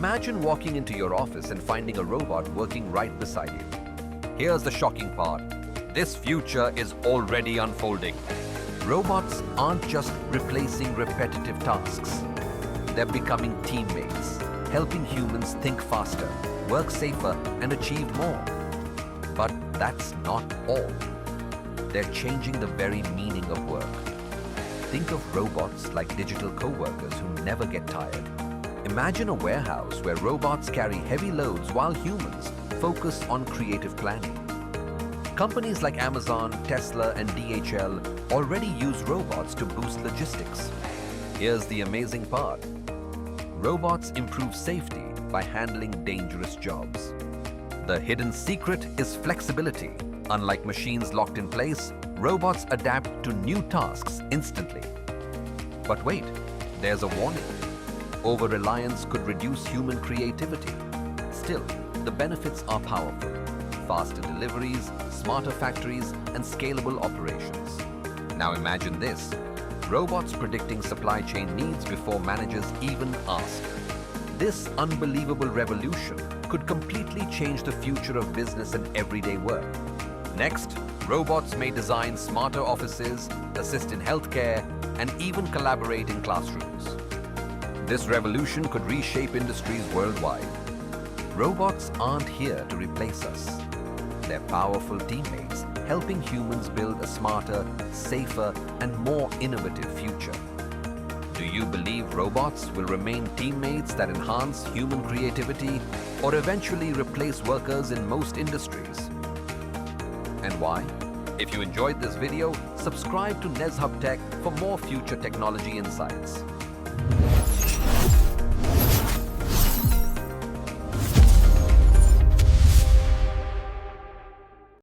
Imagine walking into your office and finding a robot working right beside you. Here's the shocking part. This future is already unfolding. Robots aren't just replacing repetitive tasks. They're becoming teammates, helping humans think faster, work safer, and achieve more. But that's not all. They're changing the very meaning of work. Think of robots like digital coworkers who never get tired. Imagine a warehouse where robots carry heavy loads while humans focus on creative planning. Companies like Amazon, Tesla, and DHL already use robots to boost logistics. Here's the amazing part. Robots improve safety by handling dangerous jobs. The hidden secret is flexibility. Unlike machines locked in place, robots adapt to new tasks instantly. But wait, there's a warning. Over-reliance could reduce human creativity. Still, the benefits are powerful. Faster deliveries, smarter factories, and scalable operations. Now imagine this. Robots predicting supply chain needs before managers even ask. This unbelievable revolution could completely change the future of business and everyday work. Next, robots may design smarter offices, assist in healthcare, and even collaborate in classrooms. This revolution could reshape industries worldwide. Robots aren't here to replace us. They're powerful teammates, helping humans build a smarter, safer, and more innovative future. Do you believe robots will remain teammates that enhance human creativity or eventually replace workers in most industries? And why? If you enjoyed this video, subscribe to Nezzhub Tech for more future technology insights.